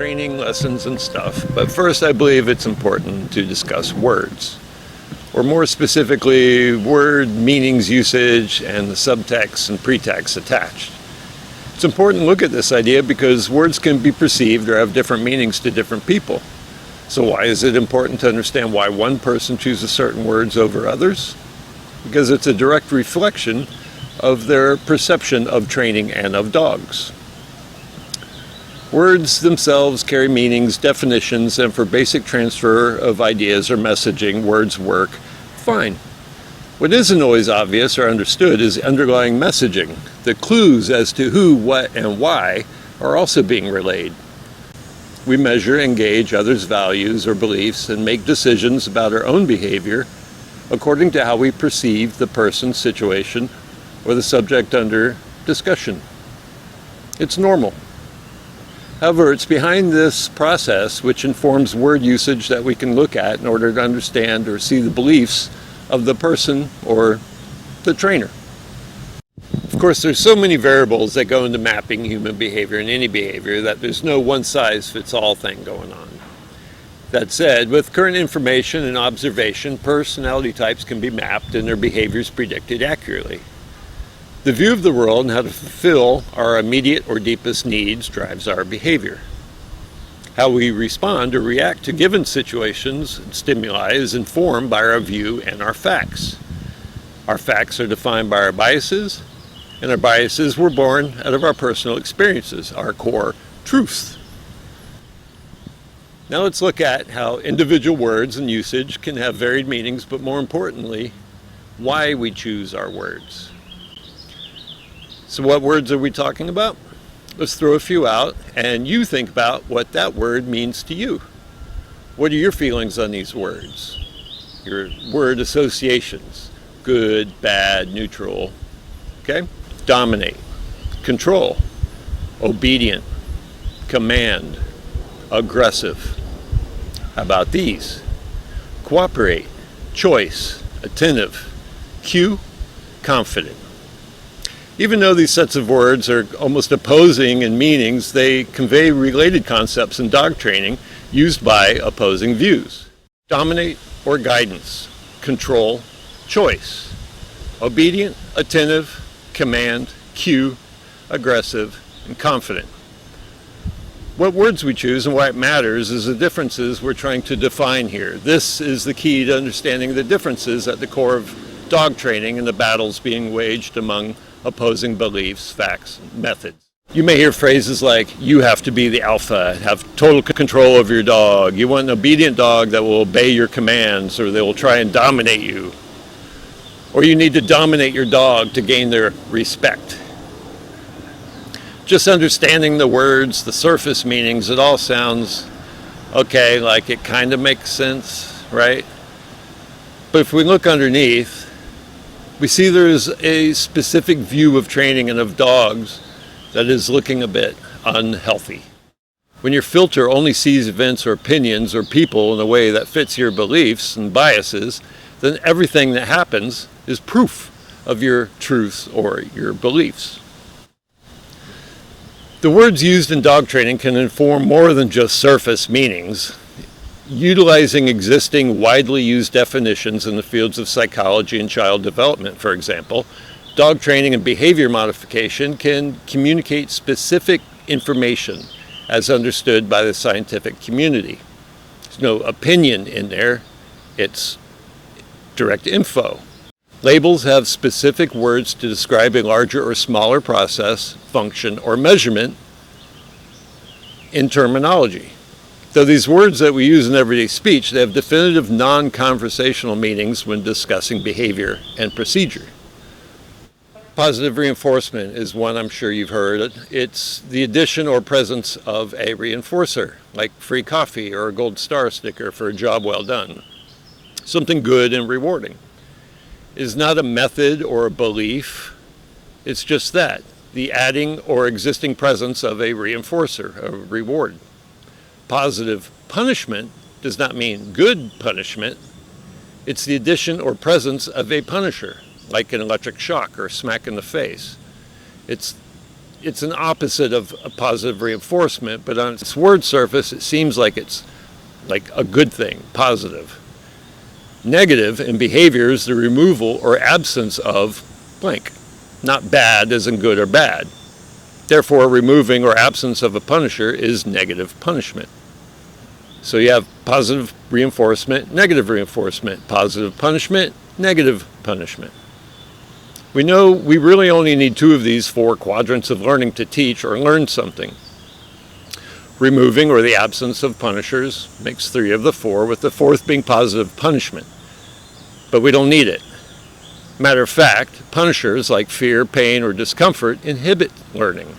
training lessons and stuff, but first I believe it's important to discuss words, or more specifically, word meanings, usage, and the subtext and pretext attached. It's important to look at this idea because words can be perceived or have different meanings to different people. So why is it important to understand why one person chooses certain words over others? Because it's a direct reflection of their perception of training and of dogs. Words themselves carry meanings, definitions, and for basic transfer of ideas or messaging, words work fine. What isn't always obvious or understood is underlying messaging. The clues as to who, what, and why are also being relayed. We measure and gauge others' values or beliefs and make decisions about our own behavior according to how we perceive the person, situation, or the subject under discussion. It's normal. However, it's behind this process which informs word usage that we can look at in order to understand or see the beliefs of the person or the trainer. Of course, there's so many variables that go into mapping human behavior and any behavior that there's no one-size-fits-all thing going on. That said, with current information and observation, personality types can be mapped and their behaviors predicted accurately. The view of the world and how to fulfill our immediate or deepest needs drives our behavior. How we respond or react to given situations and stimuli is informed by our view and our facts. Our facts are defined by our biases, and our biases were born out of our personal experiences, our core truths. Now let's look at how individual words and usage can have varied meanings, but more importantly, why we choose our words. So what words are we talking about? Let's throw a few out and you think about what that word means to you. What are your feelings on these words? Your word associations, good, bad, neutral, okay? Dominate, control, obedient, command, aggressive. How about these? Cooperate, choice, attentive, cue, confident. Even though these sets of words are almost opposing in meanings, they convey related concepts in dog training used by opposing views. Dominate or guidance, control, choice, obedient, attentive, command, cue, aggressive, and confident. What words we choose and why it matters is the differences we're trying to define here. This is the key to understanding the differences at the core of dog training and the battles being waged among opposing beliefs, facts, and methods. You may hear phrases like, you have to be the alpha, have total control over your dog. You want an obedient dog that will obey your commands or they will try and dominate you. Or you need to dominate your dog to gain their respect. Just understanding the words, the surface meanings, it all sounds okay, like it kind of makes sense, right? But if we look underneath, we see there's a specific view of training and of dogs that is looking a bit unhealthy. When your filter only sees events or opinions or people in a way that fits your beliefs and biases, then everything that happens is proof of your truths or your beliefs. The words used in dog training can inform more than just surface meanings. Utilizing existing widely used definitions in the fields of psychology and child development, for example, dog training and behavior modification can communicate specific information as understood by the scientific community. There's no opinion in there, it's direct info. Labels have specific words to describe a larger or smaller process, function, or measurement in terminology. Though these words that we use in everyday speech, they have definitive non-conversational meanings when discussing behavior and procedure. Positive reinforcement is one I'm sure you've heard. It's the addition or presence of a reinforcer, like free coffee or a gold star sticker for a job well done. Something good and rewarding. It is not a method or a belief. It's just that, the adding or existing presence of a reinforcer, a reward. Positive punishment does not mean good punishment. It's the addition or presence of a punisher, like an electric shock or a smack in the face. It's it's an opposite of a positive reinforcement, but on its word surface, it seems like it's like a good thing, positive. Negative in behavior is the removal or absence of blank, not bad as in good or bad. Therefore, removing or absence of a punisher is negative punishment. So you have positive reinforcement, negative reinforcement, positive punishment, negative punishment. We know we really only need 2 of these 4 quadrants of learning to teach or learn something. Removing or the absence of punishers makes 3 of the 4, with the 4th being positive punishment. But we don't need it. Matter of fact, punishers like fear, pain, or discomfort inhibit learning.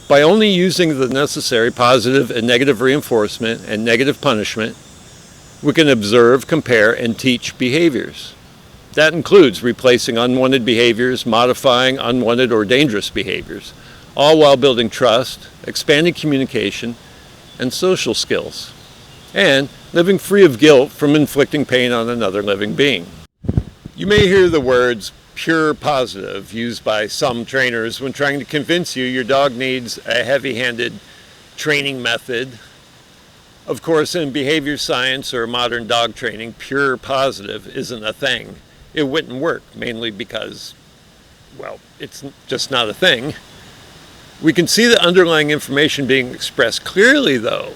By only using the necessary positive and negative reinforcement and negative punishment, we can observe, compare, and teach behaviors. That includes replacing unwanted behaviors, modifying unwanted or dangerous behaviors, all while building trust, expanding communication, and social skills, and living free of guilt from inflicting pain on another living being. You may hear the words pure positive used by some trainers when trying to convince you your dog needs a heavy-handed training method. Of course, in behavior science or modern dog training, pure positive isn't a thing. It wouldn't work, mainly because, well, it's just not a thing. We can see the underlying information being expressed clearly, though,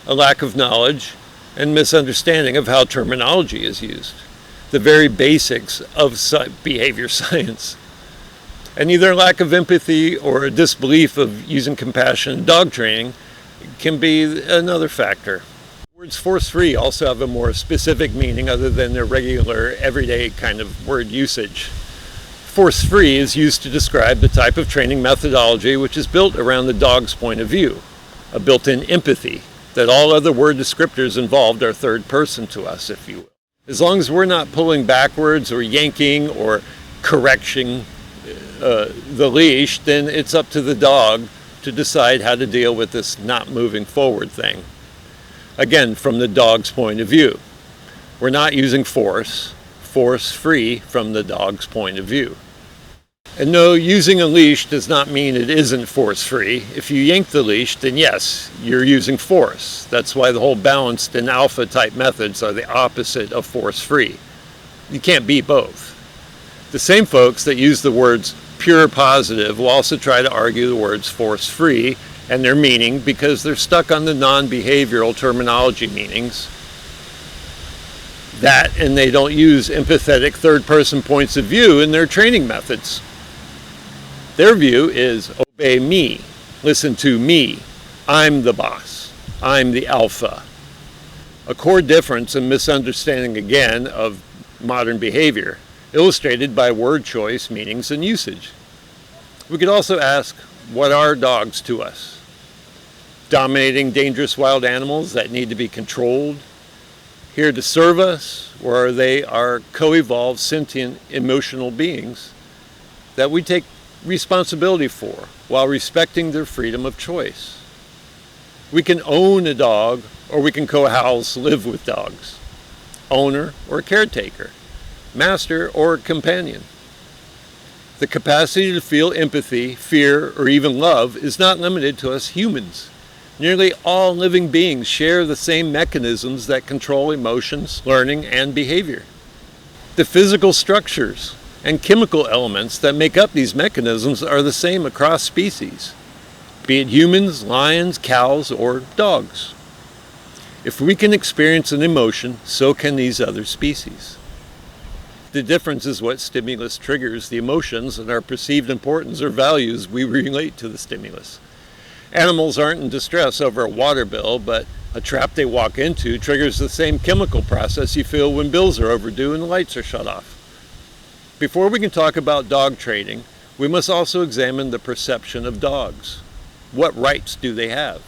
a lack of knowledge and misunderstanding of how terminology is used, the very basics of behavior science. And either a lack of empathy or a disbelief of using compassion in dog training can be another factor. Words force-free also have a more specific meaning other than their regular, everyday kind of word usage. Force-free is used to describe the type of training methodology which is built around the dog's point of view, a built-in empathy that all other word descriptors involved are third person to us, if you will. As long as we're not pulling backwards or yanking or correcting the leash, then it's up to the dog to decide how to deal with this not moving forward thing. Again, from the dog's point of view. We're not using force-free from the dog's point of view. And no, using a leash does not mean it isn't force-free. If you yank the leash, then yes, you're using force. That's why the whole balanced and alpha type methods are the opposite of force-free. You can't be both. The same folks that use the words pure positive will also try to argue the words force-free and their meaning because they're stuck on the non-behavioral terminology meanings. That, and they don't use empathetic third-person points of view in their training methods. Their view is obey me, listen to me, I'm the boss, I'm the alpha. A core difference and misunderstanding again of modern behavior, illustrated by word choice, meanings, and usage. We could also ask, what are dogs to us? Dominating dangerous wild animals that need to be controlled, here to serve us, or they are co-evolved, sentient, emotional beings that we take responsibility for while respecting their freedom of choice. We can own a dog, or we can co-house, live with dogs. Owner or caretaker, master or companion. The capacity to feel empathy, fear, or even love is not limited to us humans. Nearly all living beings share the same mechanisms that control emotions, learning, and behavior. The physical structures and chemical elements that make up these mechanisms are the same across species, be it humans, lions, cows, or dogs. If we can experience an emotion, so can these other species. The difference is what stimulus triggers the emotions and our perceived importance or values we relate to the stimulus. Animals aren't in distress over a water bill, but a trap they walk into triggers the same chemical process you feel when bills are overdue and the lights are shut off. Before we can talk about dog training, we must also examine the perception of dogs. What rights do they have?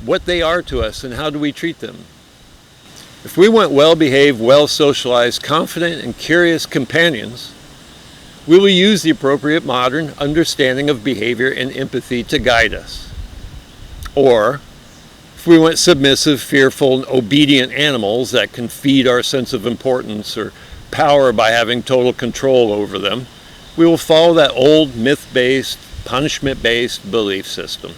What they are to us and how do we treat them? If we want well-behaved, well-socialized, confident, and curious companions, we will use the appropriate modern understanding of behavior and empathy to guide us. Or, if we want submissive, fearful, and obedient animals that can feed our sense of importance or power by having total control over them, We will follow that old myth-based, punishment-based belief system.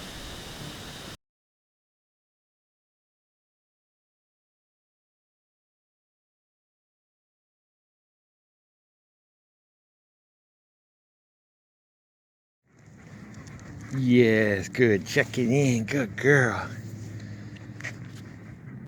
Yes, good. Checking in. Good girl.